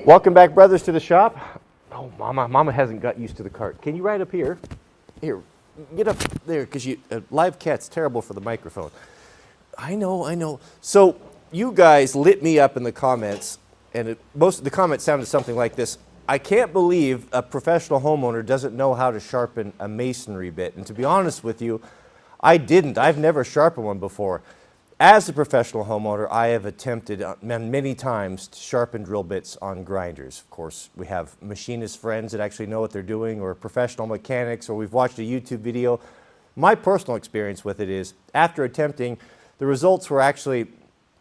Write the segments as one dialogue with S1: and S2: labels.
S1: Welcome back, brothers, to the shop. Oh, Mama hasn't got used to the cart. Can you ride up here? Here, get up there, because live cat's terrible for the microphone. I know. So you guys lit me up in the comments, and most of the comments sounded something like this. I can't believe a professional homeowner doesn't know how to sharpen a masonry bit. And to be honest with you, I didn't. I've never sharpened one before. As a professional homeowner, I have attempted many times to sharpen drill bits on grinders. Of course, we have machinist friends that actually know what they're doing, or professional mechanics, or we've watched a YouTube video. My personal experience with it is, after attempting, the results were actually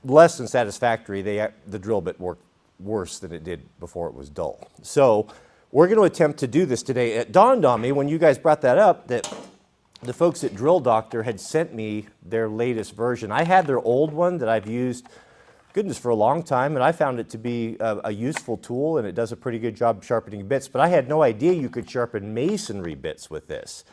S1: less than satisfactory. The drill bit worked worse than it did before it was dull. So we're going to attempt to do this today. It dawned on me when you guys brought that up that the folks at Drill Doctor had sent me their latest version. I had their old one that I've used, goodness, for a long time, and I found it to be a useful tool, and it does a pretty good job sharpening bits, but I had no idea you could sharpen masonry bits with this.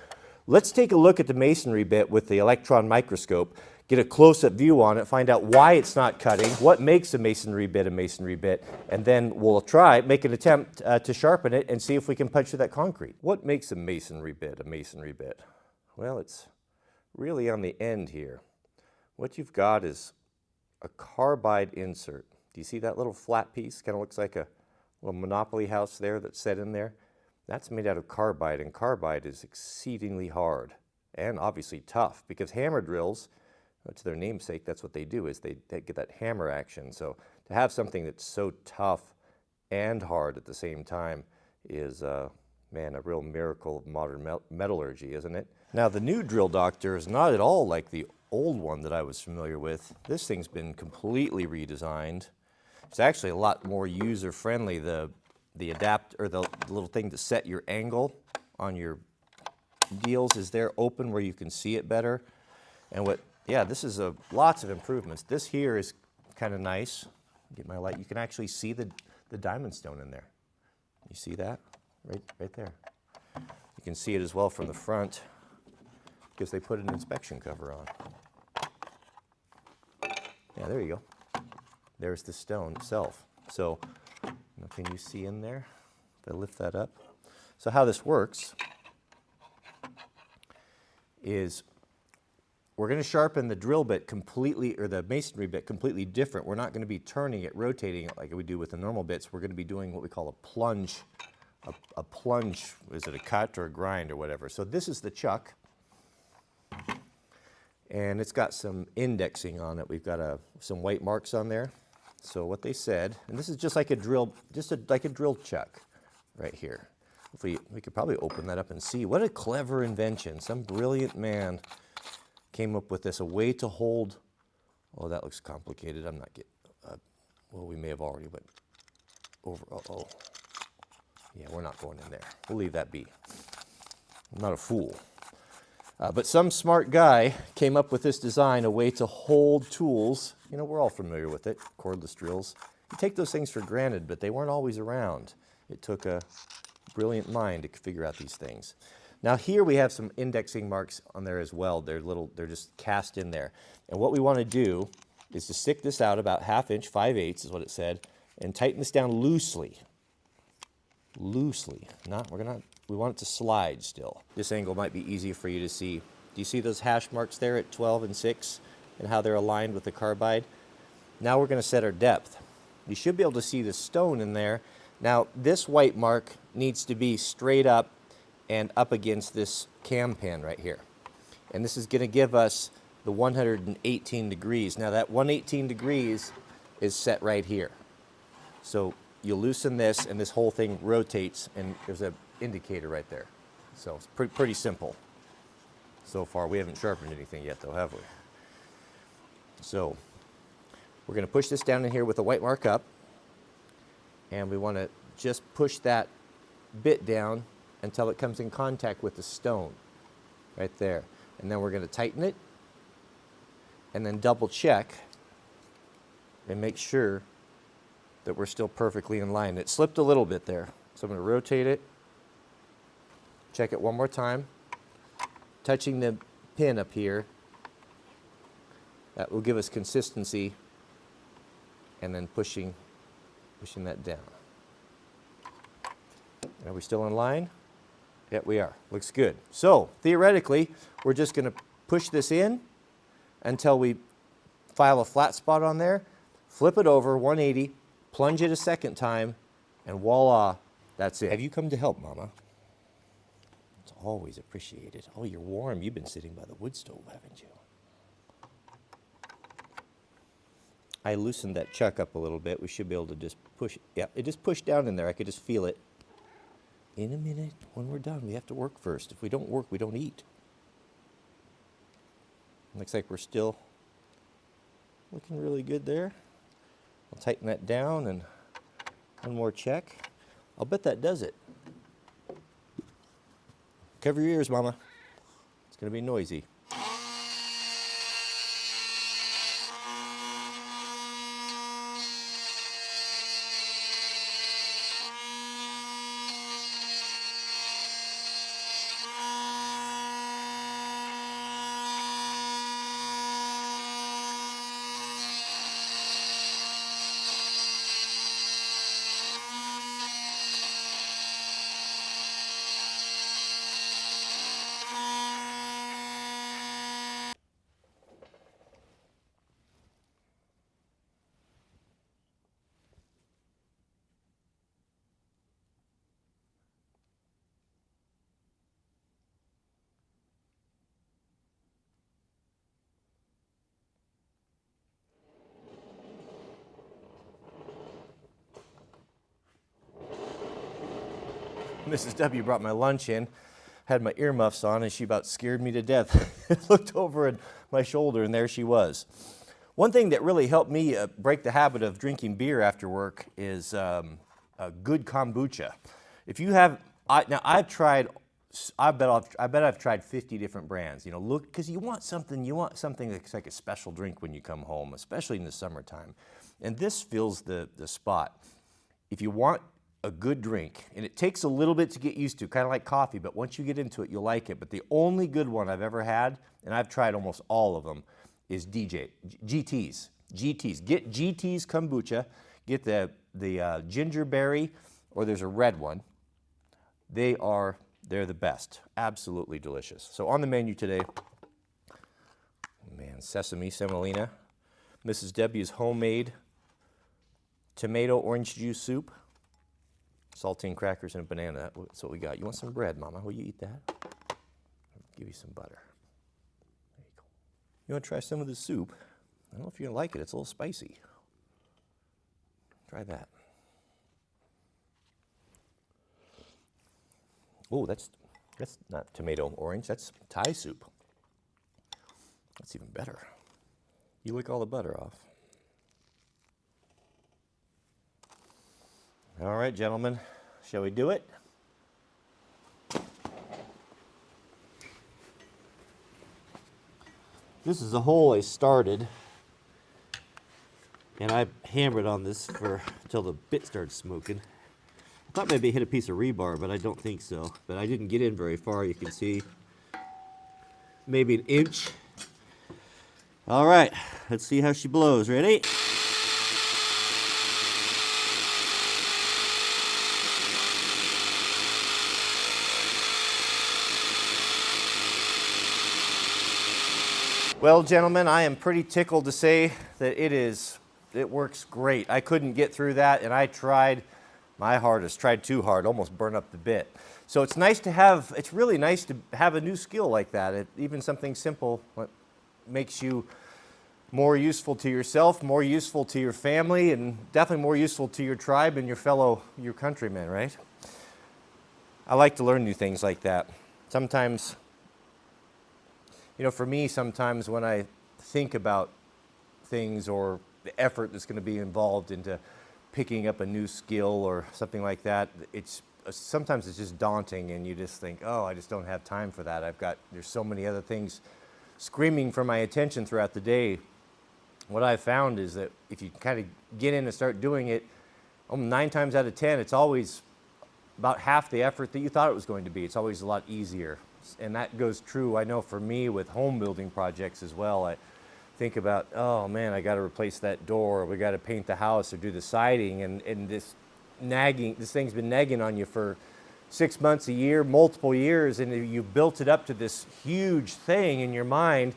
S1: Let's take a look at the masonry bit with the electron microscope, get a close-up view on it, find out why it's not cutting, what makes a masonry bit, and then we'll make an attempt to sharpen it and see if we can punch through that concrete. What makes a masonry bit? Well, it's really on the end here. What you've got is a carbide insert. Do you see that little flat piece? Kind of looks like a little Monopoly house there that's set in there. That's made out of carbide, and carbide is exceedingly hard and obviously tough, because hammer drills, to their namesake, that's what they do, is they get that hammer action. So to have something that's so tough and hard at the same time is, man, a real miracle of modern metallurgy, isn't it? Now, the new Drill Doctor is not at all like the old one that I was familiar with. This thing's been completely redesigned. It's actually a lot more user-friendly. The adapter, the little thing to set your angle on your deals is there open where you can see it better. And this is lots of improvements. This here is kind of nice. Get my light. You can actually see the diamond stone in there. You see that? Right there. You can see it as well from the front, because they put an inspection cover on. Yeah, there you go. There's the stone itself. So, can you see in there? If I lift that up. So how this works is we're going to sharpen the drill bit completely, or the masonry bit completely different. We're not going to be turning it, rotating it like we do with the normal bits. We're going to be doing what we call a plunge. A plunge, is it a cut or a grind or whatever? So this is the chuck, and it's got some indexing on it. We've got some white marks on there. So what they said, and this is just like a drill, like a drill chuck right here. If we could probably open that up and see. What a clever invention. Some brilliant man came up with this, a way to hold. Oh, that looks complicated. I'm not getting, well, we may have already went over. Yeah, we're not going in there. We'll leave that be. I'm not a fool. But some smart guy came up with this design, a way to hold tools. We're all familiar with it, cordless drills. You take those things for granted, but they weren't always around. It took a brilliant mind to figure out these things. Now here we have some indexing marks on there as well. They're just cast in there. And what we want to do is to stick this out about 1/2 inch, 5/8 is what it said, and tighten this down loosely. We want it to slide still. This angle might be easier for you to see. Do you see those hash marks there at 12 and 6 and how they're aligned with the carbide? Now we're going to set our depth. You should be able to see the stone in there. Now this white mark needs to be straight up and up against this cam pan right here. And this is going to give us the 118 degrees. Now that 118 degrees is set right here. So you loosen this, and this whole thing rotates, and there's an indicator right there. So it's pretty simple so far. We haven't sharpened anything yet, though, have we? So we're going to push this down in here with the white mark up, and we want to just push that bit down until it comes in contact with the stone right there. And then we're going to tighten it, and then double check and make sure that we're still perfectly in line. It slipped a little bit there, so I'm going to rotate it, check it one more time, touching the pin up here. That will give us consistency, and then pushing that down. Are we still in line? Yeah, we are. Looks good. So theoretically, we're just going to push this in until we file a flat spot on there, flip it over 180, plunge it a second time, and voila, that's it. Have you come to help, Mama? It's always appreciated. Oh, you're warm. You've been sitting by the wood stove, haven't you? I loosened that chuck up a little bit. We should be able to just push. Yeah, it just pushed down in there. I could just feel it. In a minute, when we're done, we have to work first. If we don't work, we don't eat. Looks like we're still looking really good there. I'll tighten that down and one more check. I'll bet that does it. Cover your ears, Mama. It's going to be noisy. Mrs. W brought my lunch in, had my earmuffs on, and she about scared me to death. Looked over at my shoulder, and there she was. One thing that really helped me break the habit of drinking beer after work is a good kombucha. If you have, now I've tried, I bet I've tried 50 different brands. You know, look, because you want something that's like a special drink when you come home, especially in the summertime. And this fills the spot. If you want a good drink, and it takes a little bit to get used to, kind of like coffee, but once you get into it, you'll like it. But the only good one I've ever had, and I've tried almost all of them, is GT's. Get GT's kombucha. Get the ginger berry, or there's a red one. They're the best. Absolutely delicious. So on the menu today, man, sesame semolina, Mrs. W's homemade tomato orange juice soup, saltine crackers and a banana. That's what we got. You want some bread, Mama? Will you eat that? I'll give you some butter. There you go. You want to try some of the soup? I don't know if you're going to like it. It's a little spicy. Try that. Oh, that's not tomato orange. That's Thai soup. That's even better. You lick all the butter off. All right, gentlemen, shall we do it? This is a hole I started, and I hammered on this until the bit started smoking. I thought maybe I hit a piece of rebar, but I don't think so. But I didn't get in very far, you can see. Maybe an inch. All right, let's see how she blows. Ready? Well, gentlemen, I am pretty tickled to say that it works great. I couldn't get through that, and I tried my hardest, tried too hard, almost burned up the bit. So it's really nice to have a new skill like that. Even something simple makes you more useful to yourself, more useful to your family, and definitely more useful to your tribe and your countrymen, right? I like to learn new things like that. Sometimes, for me, sometimes when I think about things or the effort that's going to be involved into picking up a new skill or something like that, sometimes it's just daunting, and you just think, oh, I just don't have time for that. There's so many other things screaming for my attention throughout the day. What I've found is that if you kind of get in and start doing it, 9 times out of 10, it's always about half the effort that you thought it was going to be. It's always a lot easier. And that goes true, I know, for me with home building projects as well. I think about, oh man, I got to replace that door, or we got to paint the house or do the siding, and this thing's been nagging on you for 6 months, a year, multiple years, and you built it up to this huge thing in your mind,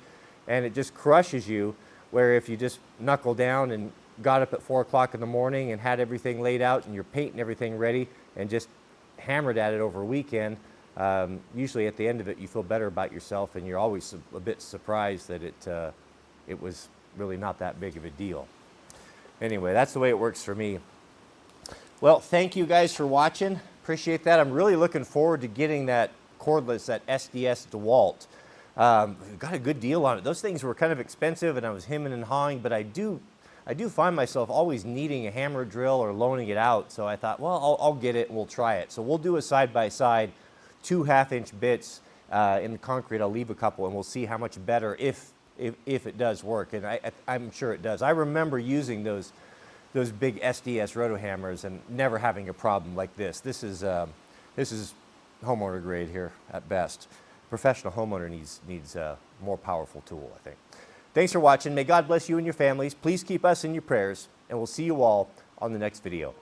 S1: and it just crushes you. Where if you just knuckle down and got up at 4 o'clock in the morning and had everything laid out and your paint and everything ready and just hammered at it over a weekend, usually at the end of it you feel better about yourself, and you're always a bit surprised that it was really not that big of a deal. Anyway, that's the way it works for me. Well, thank you guys for watching. Appreciate that. I'm really looking forward to getting that cordless, that SDS DeWalt. Got a good deal on it. Those things were kind of expensive, and I was hemming and hawing, but I do find myself always needing a hammer drill or loaning it out. So I thought, well, I'll get it and we'll try it. So we'll do a side-by-side, 2 half-inch bits in the concrete. I'll leave a couple, and we'll see how much better if it does work. And I'm sure it does. I remember using those big SDS roto hammers and never having a problem like this. This is homeowner grade here at best. Professional homeowner needs a more powerful tool, I think. Thanks for watching. May God bless you and your families. Please keep us in your prayers, and we'll see you all on the next video.